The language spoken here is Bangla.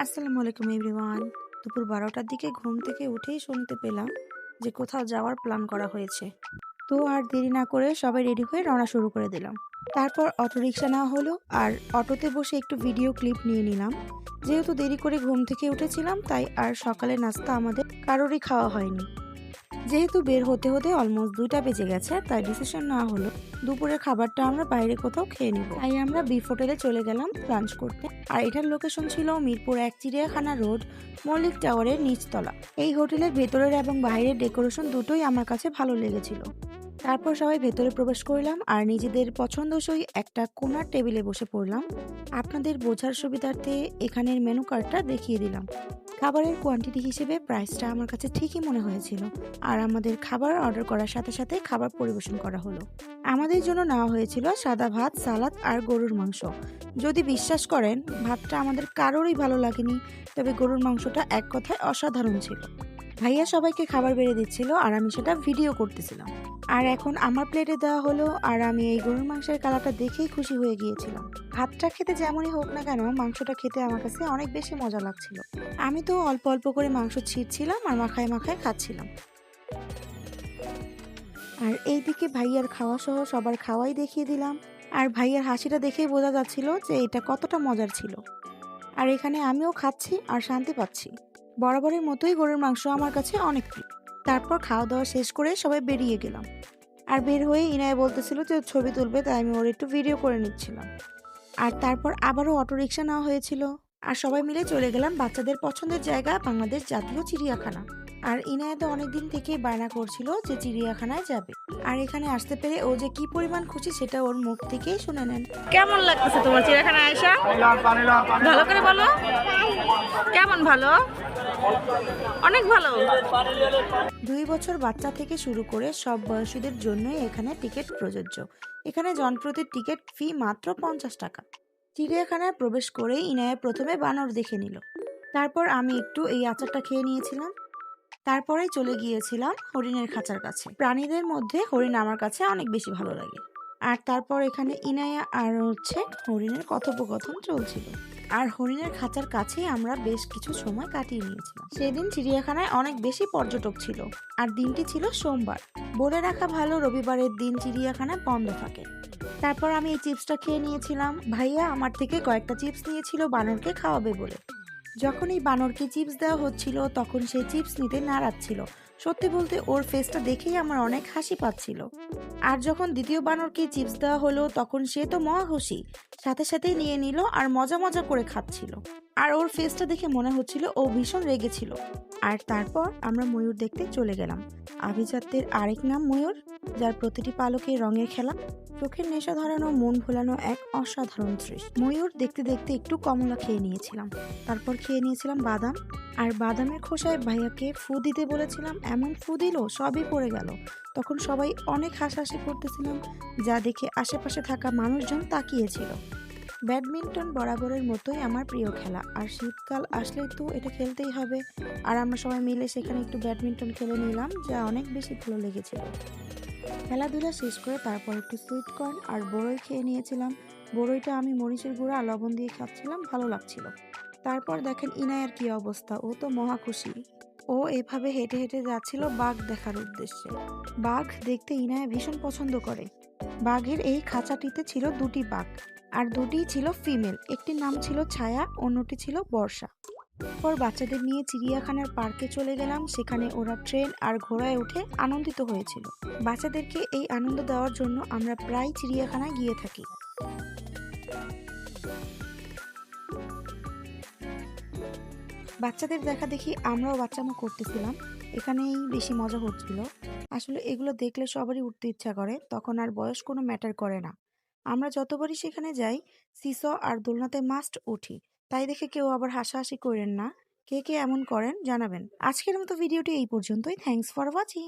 আসসালামু আলাইকুম এভরিওয়ান। দুপুর 12টার দিকে ঘুম থেকে উঠেই শুনতে পেলাম যে কোথাও যাওয়ার প্ল্যান করা হয়েছে। তো আর দেরি না করে সবাই রেডি হয়ে রওনা শুরু করে দিলাম। তারপর অটোরিকশা নেওয়া হলো আর অটোতে বসে একটু ভিডিও ক্লিপ নিয়ে নিলাম। যেহেতু দেরি করে ঘুম থেকে উঠেছিলাম তাই আর সকালে নাস্তা আমাদের কারোরই খাওয়া হয়নি। যেহেতু বের হতে হতে অলমোস্ট 2টা বেজে গেছে তাই ডিসিশন নেওয়া হলো দুপুরের খাবারটা আমরা বাইরে কোথাও খেয়ে নিব। তাই আমরা বিফ হোটেলে চলে গেলাম লাঞ্চ করতে। আর এটার লোকেশন ছিল মিরপুর 1 চিড়িয়াখানা রোড, মল্লিক টাওয়ারের নিচতলা। এই হোটেলের ভেতরের এবং বাইরের ডেকোরেশন দুটোই আমার কাছে ভালো লেগেছিল। তারপর সবাই ভেতরে প্রবেশ করলাম আর নিজেদের পছন্দসই একটা কোণার টেবিলে বসে পড়লাম। আপনাদের বোঝার সুবিধার্থে এখানের মেনু কার্ডটা দেখিয়ে দিলাম। খাবারের কোয়ান্টিটি হিসেবে প্রাইসটা আমার কাছে ঠিকই মনে হয়েছিল। আর আমাদের খাবার অর্ডার করার সাথে সাথে খাবার পরিবেশন করা হলো। আমাদের জন্য নেওয়া হয়েছিল সাদা ভাত, সালাদ আর গরুর মাংস। যদি বিশ্বাস করেন ভাতটা আমাদের কারোরই ভালো লাগেনি, তবে গরুর মাংসটা এক কথায় অসাধারণ ছিল। ভাইয়া সবাইকে খাবার বেড়ে দিচ্ছিল আর আমি সেটা ভিডিও করতেছিলাম। আর এখন আমার প্লেটে দেওয়া হলো আর আমি এই গরুর মাংসের কালারটা দেখেই খুশি হয়ে গিয়েছিলাম। ভাতটা খেতে যেমনই হোক না কেন মাংসটা খেতে আমার কাছে অনেক বেশি মজা লাগছিল। আমি তো অল্প অল্প করে মাংস ছিঁড়ছিলাম আর মাখায় মাখায় খাচ্ছিলাম। আর এইদিকে ভাইয়ার খাওয়া সহ সবার খাওয়াই দেখিয়ে দিলাম। আর ভাইয়ার হাসিটা দেখেই বোঝা যাচ্ছিল যে এটা কতটা মজার ছিল। আর এখানে আমিও খাচ্ছি আর শান্তি পাচ্ছি। বরাবরের মতোই গরুর মাংস আমার কাছে অনেক প্রিয়। তারপর খাওয়া দাওয়া শেষ করে সবাই বেরিয়ে গেলাম। আর বের হয়ে ইনায় বলতেছিল যে ছবি তুলবে, তাই আমি ওর একটু ভিডিও করে নিচ্ছিলাম। আর তারপর আবারও অটোরিকশা নেওয়া হয়েছিল। আর সবাই মিলে চলে গেলাম বাচ্চাদের পছন্দের জায়গা বাংলাদেশ জাতীয় চিড়িয়াখানা। আর ইনায়া তো অনেকদিন থেকেই বায়না করছিল যে চিড়িয়াখানায় যাবে। আর এখানে আসতে পেরে ও যে কি পরিমাণ খুশি সেটা ওর মুখ থেকেই শুনে নেন। কেমন লাগতেছে তোমার চিড়িয়াখানায় আয়শা? ভালো করে বলো। কেমন ভালো? অনেক ভালো। 2 বছর বাচ্চা থেকে শুরু করে সব বয়সীদের জন্যই এখানে টিকিট প্রযোজ্য। এখানে জনপ্রতি টিকিট ফি মাত্র 50 টাকা। চিড়িয়াখানায় প্রবেশ করেই ইনায়া প্রথমে বানর দেখে নিল। তারপর আমি একটু এই আচারটা খেয়ে নিয়েছিলাম। তারপরেই চলে গিয়েছিলাম হরিণের খাঁচার কাছে। প্রাণীদের মধ্যে হরিণ আমার কাছে অনেক বেশি ভালো লাগে। আর তারপর এখানে ইনায়া আর হরিণের কথোপকথন চলছিল। আর হরিণের খাঁচার কাছেই আমরা বেশ কিছু সময় কাটিয়ে নিয়েছিলাম। সেদিন চিড়িয়াখানায় অনেক বেশি পর্যটক ছিল। আর দিনটি ছিল সোমবার। বলে রাখা ভালো রবিবারের দিন চিড়িয়াখানা বন্ধ থাকে। তারপর আমি এই চিপসটা খেয়ে নিয়েছিলাম। ভাইয়া আমার থেকে কয়েকটা চিপস নিয়েছিল বানরকে খাওয়াবে বলে। যখন এই বানরকে চিপস দেওয়া হচ্ছিল তখন সে চিপস নিতে নাড়াচ্ছিল। সত্যি বলতে ওর ফেসটা দেখেই আমার অনেক হাসি পাচ্ছিল। আর যখন দ্বিতীয় বানরকে চিপস দেওয়া হলো তখন সে তো মহা খুশি, সাথে সাথেই নিয়ে নিল আর মজা মজা করে খাচ্ছিল। আর ওর ফেসটা দেখে মনে হচ্ছিল ও ভীষণ রেগেছিল। আর তারপর আমরা ময়ূর দেখতে চলে গেলাম। আভিজাত্যের আরেক নাম ময়ূর, যার প্রতিটি পালকে রঙের খেলা। চোখের নেশা ধরানো, মন ভোলানো এক অসাধারণ দৃশ্য। ময়ূর দেখতে দেখতে একটু কমলা খেয়ে নিয়েছিলাম। তারপর খেয়ে নিয়েছিলাম বাদাম। আর বাদামের খোসায় ভাইয়াকে ফু দিতে বলেছিলাম, এমন ফু দিল সবই পড়ে গেল। তখন সবাই অনেক হাসাহাসি করতেছিলাম, যা দেখে আশেপাশে থাকা মানুষজন তাকিয়েছিল। ব্যাডমিন্টন বরাবরের মতোই আমার প্রিয় খেলা। আর শীতকাল আসলে তো এটা খেলতেই হবে। আর আমরা সবাই মিলে সেখানে একটু ব্যাডমিন্টন খেলে নিলাম, যা অনেক বেশি ভালো লেগেছিল। খেলাধুলা শেষ করে তারপর একটু সুইট কর্ন আর বড়ই খেয়ে নিয়েছিলাম। বড়ইটা আমি মরিচের গুঁড়া আর লবণ দিয়ে খাচ্ছিলাম, ভালো লাগছিল। তারপর দেখেন ইনায়ার কি অবস্থা, ও তো মহা খুশি। ও এভাবে হেঁটে হেঁটে যাচ্ছিল বাঘ দেখার উদ্দেশ্যে। বাঘ দেখতে ইনায়া ভীষণ পছন্দ করে। বাঘের এই খাঁচাটিতে ছিল 2টি বাঘ। আর দুটিই ছিল ফিমেল। একটির নাম ছিল ছায়া, অন্যটি ছিল বর্ষা। পর বাচ্চাদের নিয়ে চিড়িয়াখানার পার্কে চলে গেলাম। সেখানে ওরা ট্রেন আর ঘোড়ায় উঠে আনন্দিত হয়েছিল। বাচ্চাদেরকে এই আনন্দ দেওয়ার জন্য আমরা প্রায় চিড়িয়াখানায় গিয়ে থাকি। বাচ্চাদের দেখা দেখি আমরাও বাচ্চামো করতেছিলাম। এখানেই বেশি মজা হচ্ছিল। আসলে এগুলো দেখলে সবারই উঠতে ইচ্ছা করে, তখন আর বয়স কোনো ম্যাটার করে না। আমরা যতবারই সেখানে যাই সিস আর দোলনাতে মাস্ট উঠি। তাই দেখে কেউ আবার হাসাহাসি করেন না। কে কে এমন করেন জানাবেন। আজকের মতো ভিডিওটি এই পর্যন্তই। Thanks for watching.